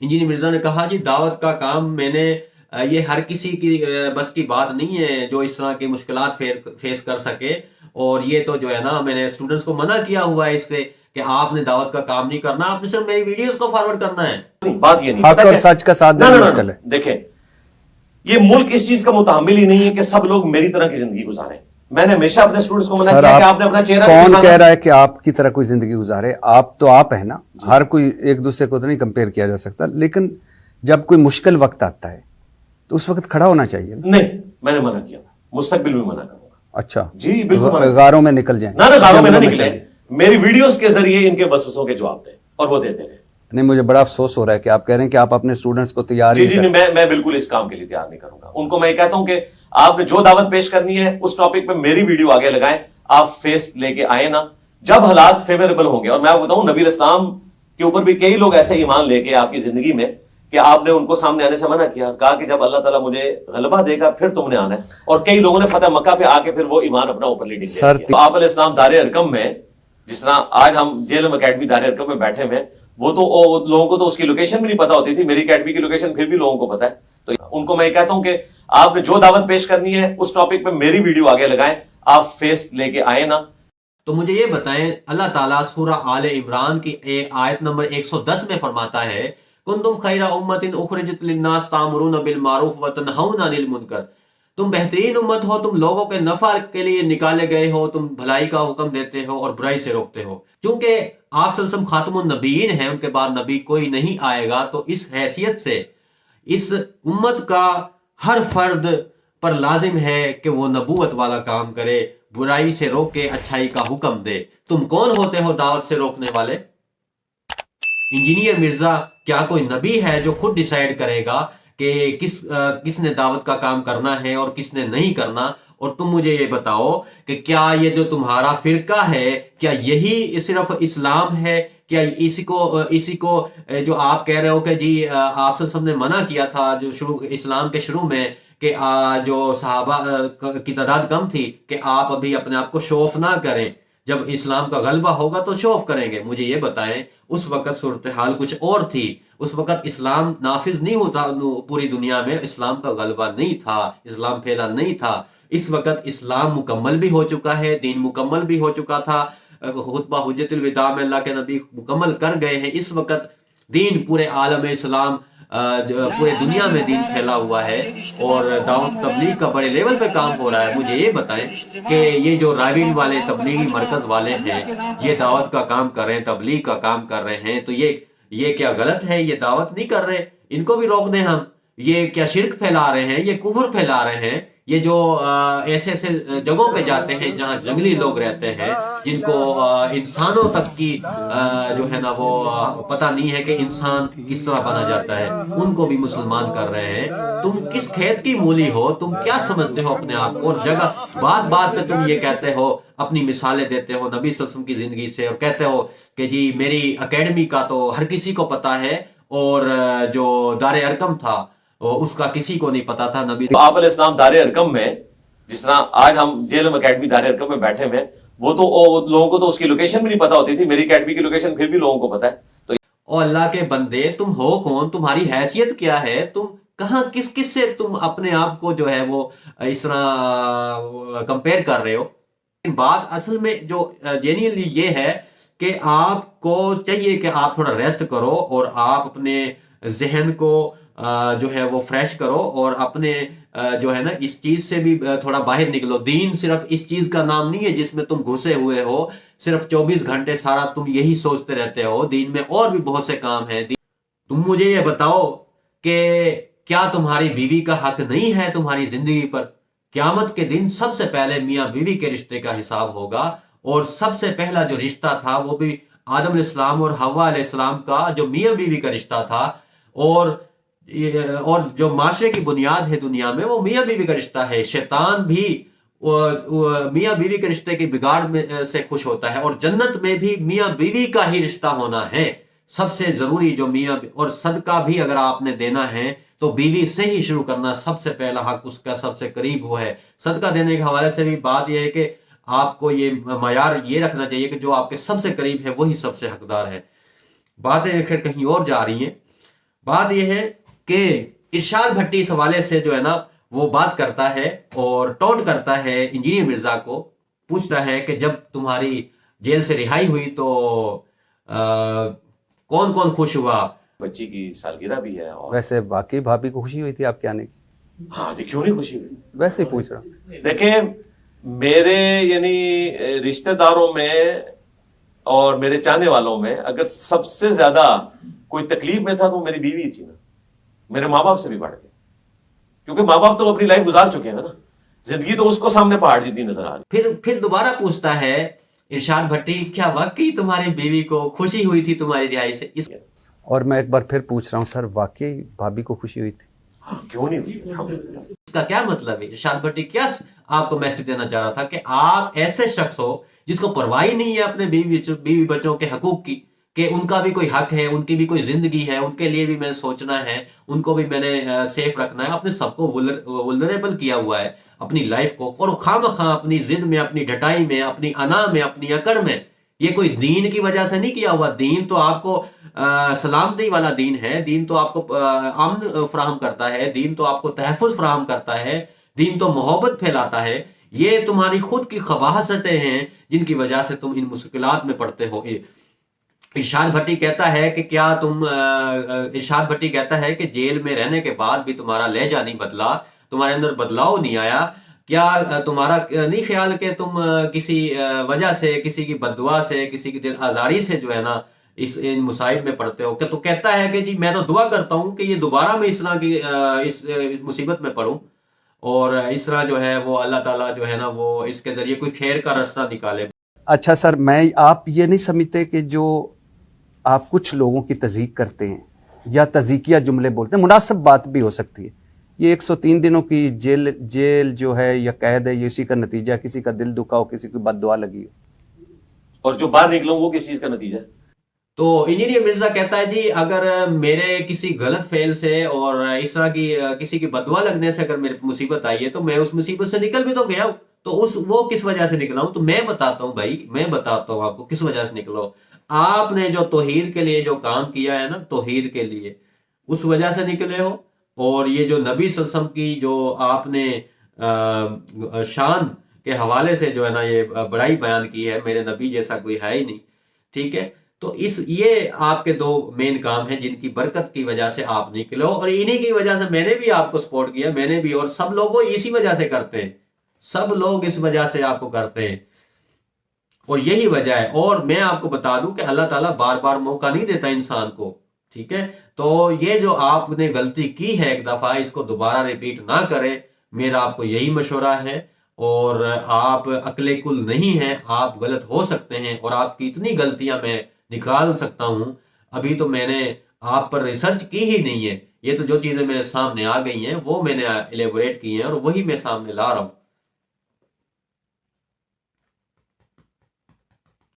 Engineer Mirza ने कहा जी दावत का काम मैंने ये हर किसी की बस की बात नहीं है जो इस तरह की मुश्किलात फेस कर सके, और ये तो जो है ना मैंने स्टूडेंट्स को मना किया हुआ है इससे कि आपने दावत का काम नहीं करना, आपने सिर्फ मेरी वीडियोस को फॉरवर्ड करना है। बात ये नहीं, हक और सच का साथ देना मुश्किल है। देखें, ये मुल्क इस चीज का मुतामिल ही नहीं है कि सब लोग मेरी तरह की जिंदगी गुजारें। मैंने हमेशा अपने स्टूडेंट्स को मना किया कि आपने अपना चेहरा कौन कह रहा है कि आपकी तरह कोई जिंदगी गुजारे? आप तो आप है ना, हर कोई एक दूसरे को तो नहीं कंपेयर किया जा सकता, लेकिन जब कोई मुश्किल वक्त आता है तो उस वक्त खड़ा होना चाहिए ना। नहीं, मैंने मना किया, मुस्तकबिल में मना करूंगा। अच्छा जी बिल्कुल, गारों में निकल जाए ना गारों में ना निकले, मेरी वीडियोस के जरिए इनके वसवसों के जवाब दें, और वो देते रहे। नहीं, मुझे बड़ा अफसोस हो रहा है कि आप कह रहे हैं कि आप अपने स्टूडेंट्स को तैयार जी मैं बिल्कुल इस काम के लिए तैयार नहीं करूंगा। उनको मैं कहता हूं कि आपने जो दावत पेश करनी है उस टॉपिक पे मेरी वीडियो आगे लगाएं, आप फेस लेके आए ना, जब हालात फेवरेबल होंगे। और मैं आपको बताऊं, नबी इस्लाम के ऊपर भी कई लोग ऐसे ईमान लेके आपकी जिंदगी में कि आपने उनको सामने आने से मना किया, कहा कि जब अल्लाह ताला मुझे गलबा देगा फिर तुमने आना है। और कई लोगों ने फतेह मक्का पे आके फिर वो ईमान अपना ऊपर लीडिंग किया। तो आप इस्लाम दारे अरकम में, जिस तरह आज हम जेएलएम एकेडमी दारे अरकम में बैठे हुए, वो तो लोगों को तो उसकी लोकेशन भी नहीं पता होती थी, मेरी एकेडमी की लोकेशन फिर भी लोगों को पता है। तो उनको मैं कहता हूं कि आपने जो दावत पेश करनी है उस टॉपिक पे मेरी वीडियो आगे लगाएं, आप फेस लेके आए ना। तो मुझे ये बताएं, अल्लाह ताला सूरा आले इमरान की आयत नंबर 110 में फरमाता है, कुंतुम खैरा उम्मतिन उखरिजत लिन्नास तामुरून बिल मारूफ व तनहौना अनिल मुनकर। तुम बेहतरीन उम्मत हो, तुम लोगों के नफा के लिए निकाले गए हो, तुम भलाई का हुक्म देते हो और बुराई से रोकते हो। क्योंकि आप सल्लल्लाहु खातमुन नबीयीन हैं, उनके बाद नबी कोई नहीं आएगा, तो इस हैसियत से इस उम्मत का हर फर्द पर लाजिम है कि वो नबूवत वाला काम करे, बुराई से रोक के अच्छाई का हुक्म दे। तुम कौन होते हो दावत से रोकने वाले? इंजीनियर मिर्जा क्या कोई नबी है जो खुद डिसाइड करेगा कि किसने दावत का काम करना है और किसने नहीं करना? और तुम मुझे ये बताओ कि क्या ये जो तुम्हारा फिरका है, क्या यही सिर्फ इस्लाम है? क्या इसी को जो आप कह रहे हो कि जी आप सब ने मना किया था जो शुरू इस्लाम के शुरू में कि जो सहाबा की तादाद कम थी कि आप अभी अपने आप को शो ऑफ ना करें, जब इस्लाम का गलबा होगा तो शो ऑफ करेंगे। मुझे ये बताएं, उस वक्त सूरत हाल कुछ और थी, उस वक्त इस्लाम नाफिज नहीं होता पूरी दुनिया में, इस्लाम का गलबा नहीं था, इस्लाम फैला नहीं था। इस वक्त इस्लाम मुकम्मल भी हो चुका है, दीन मुकम्मल भी हो चुका था, खुतबा हुज्जतुल विदा में अल्लाह के नबी मुकम्मल कर गए हैं। इस वक्त दीन पूरे आलम इस्लाम पूरे दुनिया में दीन फैला हुआ है और दावत तबलीग का बड़े लेवल पे काम हो रहा है। मुझे ये बताएं कि ये जो राविन वाले तबलीगी मरकज वाले हैं, ये दावत का काम कर रहे हैं, तबलीग का काम कर रहे हैं, तो ये क्या गलत है? ये दावत नहीं कर रहे, इनको भी रोक दें हम। ये क्या शिर्क फैला रहे हैं, ये कुफर फैला रहे हैं? ये जो ऐसे ऐसे जगहों पे जाते हैं जहां जंगली लोग रहते हैं, जिनको इंसानों तक की जो है ना वो पता नहीं है कि इंसान किस तरह बना जाता है, उनको भी मुसलमान कर रहे हैं। तुम किस खेत की मूली हो? तुम क्या समझते हो अपने आप को? और जगह बात बात पे तुम ये कहते हो, अपनी मिसालें देते हो नबी सल्लल्लाहु अलैहि वसल्लम की जिंदगी से, और कहते हो कि जी मेरी एकेडमी का तो हर किसी को पता है, और जो दारे अरकम था उसका किसी को नहीं पता था। नबी तो आप इस्लाम दारे अरकम में, जिस तरह आज हम जेएलएम एकेडमी दारे अरकम में बैठे हुए, वो तो लोगों को तो उसकी लोकेशन भी नहीं पता होती थी, मेरी एकेडमी की लोकेशन फिर भी लोगों को पता है। तो ओ अल्लाह के बंदे, तुम हो कौन? तुम्हारी हैसियत क्या है? तुम कहां किस किस से तुम अपने आप को जो है वो इस तरह कंपेयर कर रहे हो? बात असल में जो जेन्युइनली ये है कि आपको चाहिए कि आप थोड़ा रेस्ट करो और आप अपने जहन को जो है वो फ्रेश करो, और अपने जो है ना इस चीज से भी थोड़ा बाहर निकलो। दीन सिर्फ इस चीज का नाम नहीं है जिसमें तुम घुसे हुए हो, सिर्फ 24 घंटे सारा तुम यही सोचते रहते हो। दीन में और भी बहुत से काम है। तुम मुझे ये बताओ कि क्या तुम्हारी बीवी का हक नहीं है तुम्हारी जिंदगी पर? क्यामत के दिन सबसे पहले मियाँ बीवी के रिश्ते का हिसाब होगा, और सबसे पहला जो रिश्ता था वो भी आदम अलैहिस्सलाम और हव्वा अलैहिस्सलाम का जो मियाँ बीवी का रिश्ता था, और जो माशरे की बुनियाद है दुनिया में वो मियाँ बीवी का रिश्ता है। शैतान भी मियाँ बीवी के रिश्ते के बिगाड़ में से खुश होता है, और जन्नत में भी मियाँ बीवी का ही रिश्ता होना है सबसे जरूरी। जो मियाँ और सदका भी अगर आपने देना है तो बीवी से ही शुरू करना, सबसे पहला हक उसका सबसे करीब वो है। सदका देने के हवाले से भी बात यह है कि आपको ये मयार ये रखना चाहिए कि जो आपके सबसे करीब है वही सबसे हकदार है। बातें फिर कहीं और जा रही हैं। بات یہ ہے کہ ارشاد بھٹی اس حوالے سے جو ہے نا وہ بات کرتا ہے اور ٹونٹ کرتا ہے انجینئر مرزا کو، پوچھتا ہے کہ جب تمہاری جیل سے رہائی ہوئی تو کون کون خوش ہوا؟ بچی کی سالگرہ بھی ہے اور ویسے واقعی بھابھی کو خوشی ہوئی تھی آپ کے آنے کی؟ ہاں جی، کیوں نہیں خوشی ہوئی؟ ویسے ہی پوچھ رہا ہوں۔ دیکھیں میرے یعنی رشتہ داروں میں اور میرے چاہنے والوں میں اگر سب سے زیادہ کوئی تکلیف میں تھا تو میری بیوی تھی نا، میرے ماں باپ سے بھی بڑھ کے، کیونکہ ماں باپ تو اپنی لائف گزار چکے ہیں نا، زندگی تو اس کو سامنے پہاڑ جتنی نظر آ رہی۔ پھر دوبارہ پوچھتا ہے ارشاد بھٹی، کیا واقعی تمہاری بیوی کو خوشی ہوئی تھی تمہاری رہائی سے؟ اور میں ایک بار پھر پوچھ رہا ہوں سر، واقعی بھابھی کو خوشی ہوئی تھی؟ ہاں کیوں نہیں ہوئی؟ الحمدللہ۔ اس کا کیا مطلب ہے؟ ارشاد بھٹی کیا آپ کو میسج دینا چاہ رہا تھا کہ آپ ایسے شخص ہو جس کو پرواہ نہیں ہے اپنے بیوی بچوں کے حقوق کی، کہ ان کا بھی کوئی حق ہے، ان کی بھی کوئی زندگی ہے، ان کے لیے بھی میں نے سوچنا ہے، ان کو بھی میں نے سیف رکھنا ہے۔ اپنے سب کو ولنریبل کیا ہوا ہے اپنی لائف کو، اور خواہ اپنی ضد میں، اپنی ڈٹائی میں، اپنی انا میں، اپنی اکڑ میں، یہ کوئی دین کی وجہ سے نہیں کیا ہوا۔ دین تو آپ کو سلامتی والا دین ہے، دین تو آپ کو امن فراہم کرتا ہے، دین تو آپ کو تحفظ فراہم کرتا ہے، دین تو محبت پھیلاتا ہے۔ یہ تمہاری خود کی خباثتیں ہیں جن کی وجہ سے تم ان مشکلات میں پڑتے ہو۔ ارشاد بھٹی کہتا ہے کہ کیا تم ارشاد بھٹی کہتا ہے کہ جیل میں رہنے کے بعد بھی تمہارا لہجہ نہیں بدلا، تمہارے اندر بدلاؤ نہیں آیا؟ کیا تمہارا نہیں خیال کہ تم کسی وجہ سے، کسی کی بد دعا سے، کسی کی دل آزاری سے جو ہے نا ان مصائب میں پڑتے ہو؟ کہ تو کہتا ہے کہ جی میں تو دعا کرتا ہوں کہ یہ دوبارہ میں اس طرح کی اس مصیبت میں پڑوں، اور اس طرح جو ہے وہ اللہ تعالیٰ جو ہے نا وہ اس کے ذریعے کوئی خیر کا راستہ نکالے۔ اچھا سر، آپ یہ نہیں سمجھتے کہ جو آپ کچھ لوگوں کی تضحیق کرتے ہیں یا تضحیکیہ جملے بولتے ہیں، مناسب بات بھی ہو سکتی ہے، یہ 103 دنوں کی جیل جو ہے یا قید ہے، یہ اسی کا نتیجہ، کسی کا دل دکھا ہو، کسی کی بد دعا لگی ہو، اور جو باہر نکلوں وہ کس چیز کا نتیجہ ہے؟ تو انجینئر مرزا کہتا ہے جی اگر میرے کسی غلط فعل سے اور اس طرح کی کسی کی بد دعا لگنے سے اگر میرے مصیبت آئی ہے تو میں اس مصیبت سے نکل بھی تو گیا ہوں، تو وہ کس وجہ سے نکلا ہوں؟ تو میں بتاتا ہوں بھائی، میں بتاتا ہوں آپ کو کس وجہ سے نکلا ہوں۔ آپ نے جو توحید کے لیے جو کام کیا ہے نا، توحید کے لیے، اس وجہ سے نکلے ہو۔ اور یہ جو نبی صلی اللہ علیہ وسلم کی جو آپ نے شان کے حوالے سے جو ہے نا یہ بڑائی بیان کی ہے، میرے نبی جیسا کوئی ہے ہی نہیں، ٹھیک ہے؟ تو یہ آپ کے دو مین کام ہیں جن کی برکت کی وجہ سے آپ نکلو، اور انہی کی وجہ سے میں نے بھی آپ کو سپورٹ کیا، میں نے بھی، اور سب لوگوں اسی وجہ سے کرتے ہیں، سب لوگ اس وجہ سے آپ کو کرتے ہیں، اور یہی وجہ ہے۔ اور میں آپ کو بتا دوں کہ اللہ تعالیٰ بار بار موقع نہیں دیتا انسان کو، ٹھیک ہے؟ تو یہ جو آپ نے غلطی کی ہے ایک دفعہ، اس کو دوبارہ ریپیٹ نہ کرے، میرا آپ کو یہی مشورہ ہے۔ اور آپ عقل کل نہیں ہیں، آپ غلط ہو سکتے ہیں، اور آپ کی اتنی غلطیاں میں نکال سکتا ہوں، ابھی تو میں نے آپ پر ریسرچ کی ہی نہیں ہے، یہ تو جو چیزیں میرے سامنے آ گئی ہیں وہ میں نے ایلیبوریٹ کی ہیں اور وہی میں سامنے لا رہا ہوں۔